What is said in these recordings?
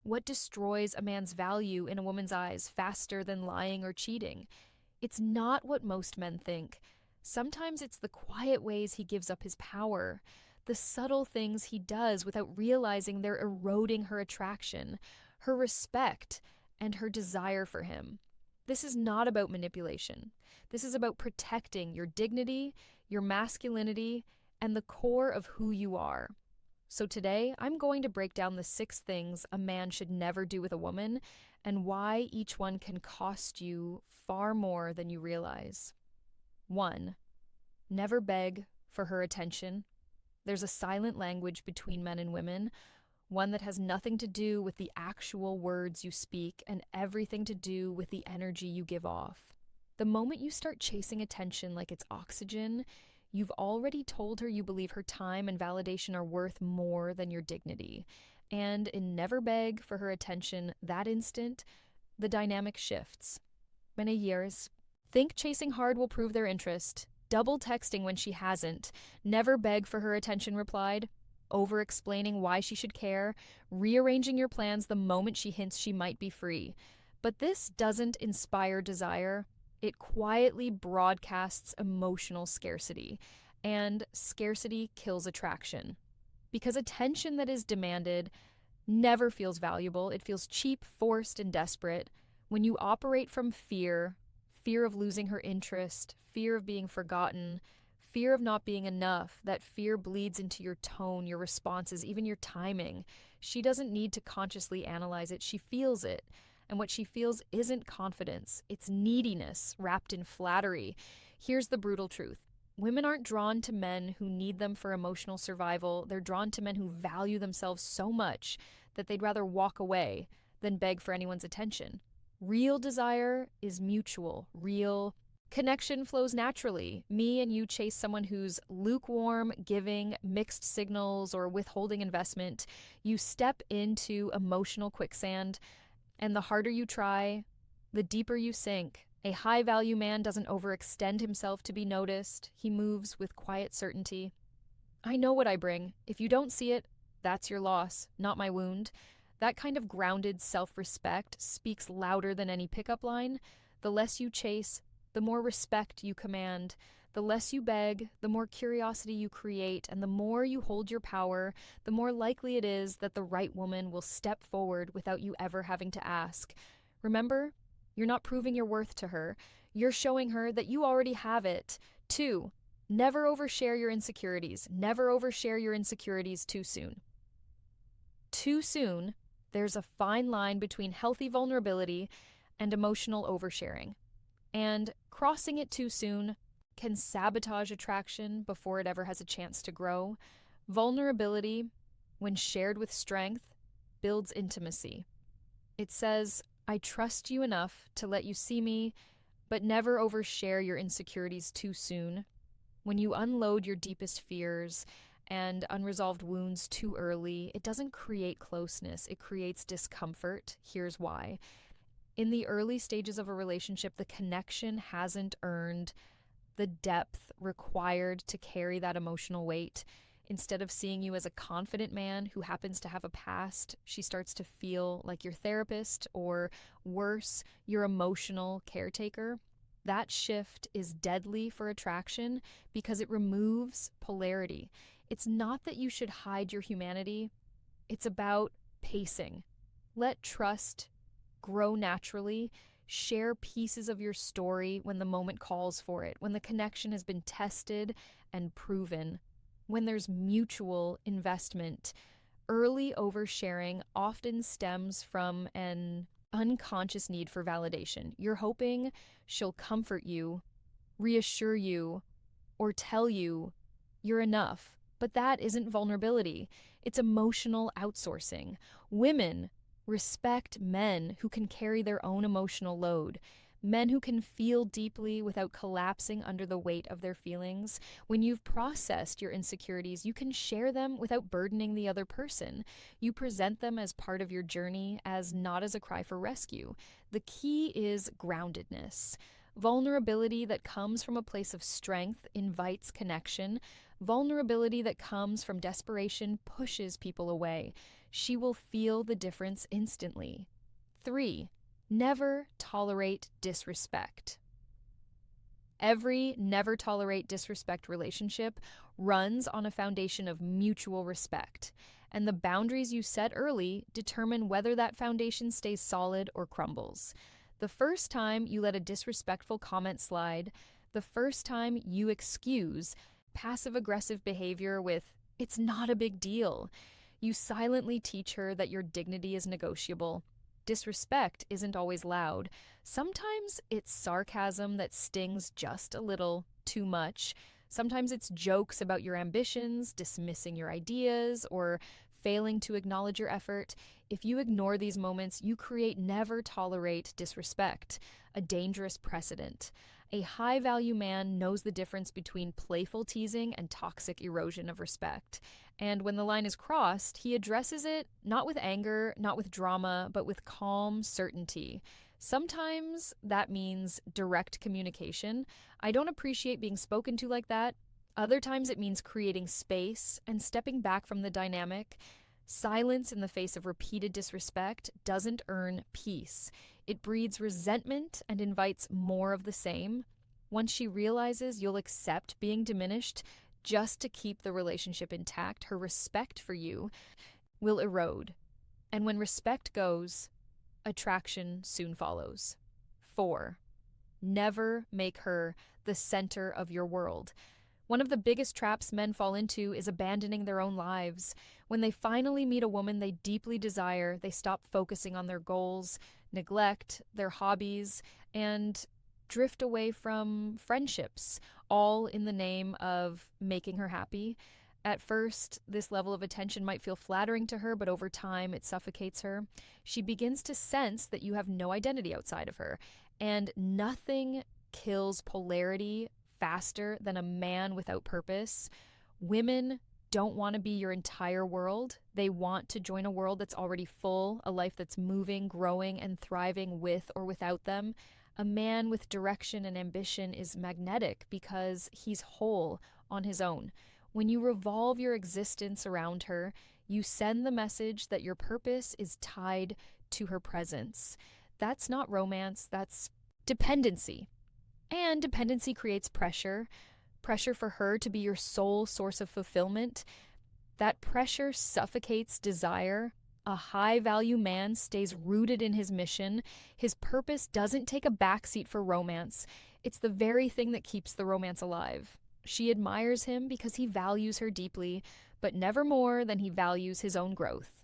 What destroys a man's value in a woman's eyes faster than lying or cheating? It's not what most men think. Sometimes it's the quiet ways he gives up his power, the subtle things he does without realizing they're eroding her attraction, her respect, and her desire for him. This is not about manipulation. This is about protecting your dignity, your masculinity, and the core of who you are. So today, I'm going to break down the 6 things a man should never do with a woman and why each one can cost you far more than you realize. 1. Never beg for her attention. There's a silent language between men and women, one that has nothing to do with the actual words you speak and everything to do with the energy you give off. The moment you start chasing attention like it's oxygen, you've already told her you believe her time and validation are worth more than your dignity. And in never beg for her attention that instant, the dynamic shifts. Many years. Think chasing hard will prove their interest. Double texting when she hasn't. Never beg for her attention replied. Over-explaining why she should care. Rearranging your plans the moment she hints she might be free. But this doesn't inspire desire. It quietly broadcasts emotional scarcity. And scarcity kills attraction. Because attention that is demanded never feels valuable. It feels cheap, forced, and desperate. When you operate from fear of losing her interest, fear of being forgotten, fear of not being enough, that fear bleeds into your tone, your responses, even your timing. She doesn't need to consciously analyze it. She feels it. And what she feels isn't confidence. It's neediness wrapped in flattery. Here's the brutal truth. Women aren't drawn to men who need them for emotional survival. They're drawn to men who value themselves so much that they'd rather walk away than beg for anyone's attention. Real desire is mutual. Real connection flows naturally. Me and you chase someone who's lukewarm, giving, mixed signals, or withholding investment. You step into emotional quicksand, and the harder you try, the deeper you sink. A high-value man doesn't overextend himself to be noticed. He moves with quiet certainty. I know what I bring. If you don't see it, that's your loss, not my wound. That kind of grounded self-respect speaks louder than any pickup line. The less you chase, the more respect you command. The less you beg, the more curiosity you create, and the more you hold your power, the more likely it is that the right woman will step forward without you ever having to ask. Remember, you're not proving your worth to her. You're showing her that you already have it. 2, never overshare your insecurities. Never overshare your insecurities too soon. Too soon, there's a fine line between healthy vulnerability and emotional oversharing. And crossing it too soon can sabotage attraction before it ever has a chance to grow. Vulnerability, when shared with strength, builds intimacy. It says, I trust you enough to let you see me, but never overshare your insecurities too soon. When you unload your deepest fears and unresolved wounds too early, it doesn't create closeness, it creates discomfort. Here's why. In the early stages of a relationship, the connection hasn't earned the depth required to carry that emotional weight. Instead of seeing you as a confident man who happens to have a past, she starts to feel like your therapist, or worse, your emotional caretaker. That shift is deadly for attraction because it removes polarity. It's not that you should hide your humanity. It's about pacing. Let trust grow naturally. Share pieces of your story when the moment calls for it, when the connection has been tested and proven, when there's mutual investment. Early oversharing often stems from an unconscious need for validation. You're hoping she'll comfort you, reassure you, or tell you you're enough. But that isn't vulnerability. It's emotional outsourcing. Women respect men who can carry their own emotional load. Men who can feel deeply without collapsing under the weight of their feelings. When you've processed your insecurities, you can share them without burdening the other person. You present them as part of your journey, as not as a cry for rescue. The key is groundedness. Vulnerability that comes from a place of strength invites connection. Vulnerability that comes from desperation pushes people away. She will feel the difference instantly. 3. Never tolerate disrespect. Every never tolerate disrespect relationship runs on a foundation of mutual respect, and the boundaries you set early determine whether that foundation stays solid or crumbles. The first time you let a disrespectful comment slide, the first time you excuse passive-aggressive behavior with, "It's not a big deal," you silently teach her that your dignity is negotiable. Disrespect isn't always loud. Sometimes it's sarcasm that stings just a little too much. Sometimes it's jokes about your ambitions, dismissing your ideas, or failing to acknowledge your effort. If you ignore these moments, you create never tolerate disrespect, a dangerous precedent. A high-value man knows the difference between playful teasing and toxic erosion of respect. And when the line is crossed, he addresses it not with anger, not with drama, but with calm certainty. Sometimes that means direct communication. "I don't appreciate being spoken to like that." Other times it means creating space and stepping back from the dynamic. Silence in the face of repeated disrespect doesn't earn peace. It breeds resentment and invites more of the same. Once she realizes you'll accept being diminished just to keep the relationship intact, her respect for you will erode. And when respect goes, attraction soon follows. 4. Never make her the center of your world. One of the biggest traps men fall into is abandoning their own lives. When they finally meet a woman they deeply desire, they stop focusing on their goals, neglect their hobbies, and drift away from friendships, all in the name of making her happy. At first, this level of attention might feel flattering to her, but over time it suffocates her. She begins to sense that you have no identity outside of her, and nothing kills polarity faster than a man without purpose. Women don't want to be your entire world. They want to join a world that's already full, a life that's moving, growing, and thriving with or without them. A man with direction and ambition is magnetic because he's whole on his own. When you revolve your existence around her, you send the message that your purpose is tied to her presence. That's not romance, that's dependency. And dependency creates pressure for her to be your sole source of fulfillment. That pressure suffocates desire. A high-value man stays rooted in his mission. His purpose doesn't take a backseat for romance. It's the very thing that keeps the romance alive. She admires him because he values her deeply, but never more than he values his own growth.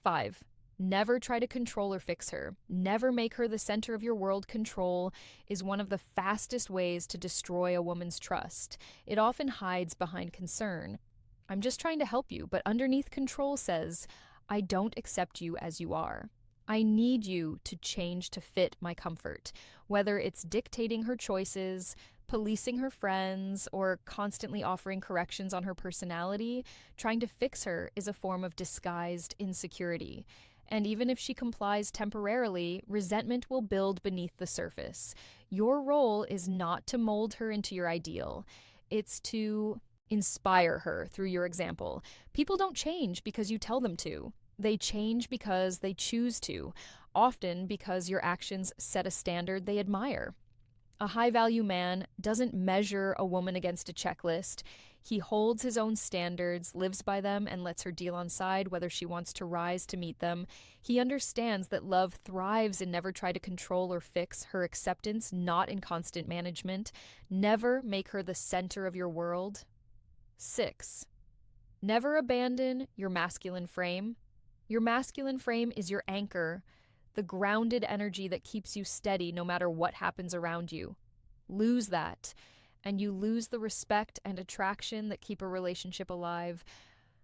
5. Never try to control or fix her. Never make her the center of your world. Control is one of the fastest ways to destroy a woman's trust. It often hides behind concern. "I'm just trying to help you," but underneath control says, "I don't accept you as you are. I need you to change to fit my comfort." Whether it's dictating her choices, policing her friends, or constantly offering corrections on her personality, trying to fix her is a form of disguised insecurity. And even if she complies temporarily, resentment will build beneath the surface. Your role is not to mold her into your ideal. It's to inspire her through your example. People don't change because you tell them to. They change because they choose to, often because your actions set a standard they admire. A high-value man doesn't measure a woman against a checklist. He holds his own standards, lives by them, and lets her deal on side whether she wants to rise to meet them. He understands that love thrives in never try to control or fix her acceptance, not in constant management. Never make her the center of your world. 6. Never abandon your masculine frame. Your masculine frame is your anchor, the grounded energy that keeps you steady no matter what happens around you. Lose that, and you lose the respect and attraction that keep a relationship alive.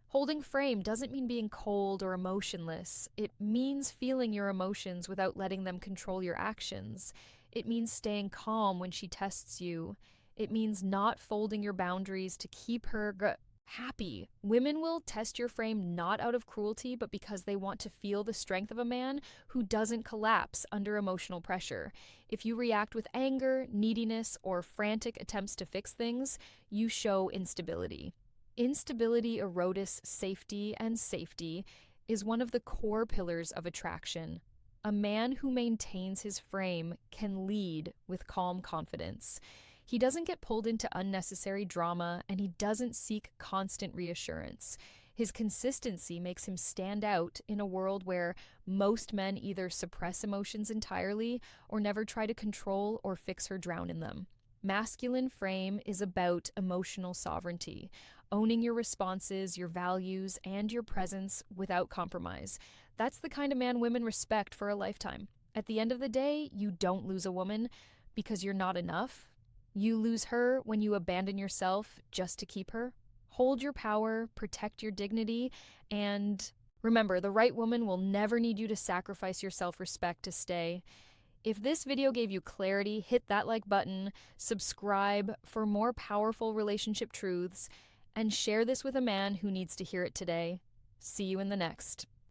Holding frame doesn't mean being cold or emotionless. It means feeling your emotions without letting them control your actions. It means staying calm when she tests you. It means not folding your boundaries to keep her happy. Women will test your frame not out of cruelty, but because they want to feel the strength of a man who doesn't collapse under emotional pressure. If you react with anger, neediness, or frantic attempts to fix things, you show instability. Instability erodes safety, and safety is one of the core pillars of attraction. A man who maintains his frame can lead with calm confidence. He doesn't get pulled into unnecessary drama, and he doesn't seek constant reassurance. His consistency makes him stand out in a world where most men either suppress emotions entirely or never try to control or fix or drown in them. Masculine frame is about emotional sovereignty, owning your responses, your values, and your presence without compromise. That's the kind of man women respect for a lifetime. At the end of the day, you don't lose a woman because you're not enough. You lose her when you abandon yourself just to keep her. Hold your power, protect your dignity, and remember, the right woman will never need you to sacrifice your self-respect to stay. If this video gave you clarity, hit that like button, subscribe for more powerful relationship truths, and share this with a man who needs to hear it today. See you in the next.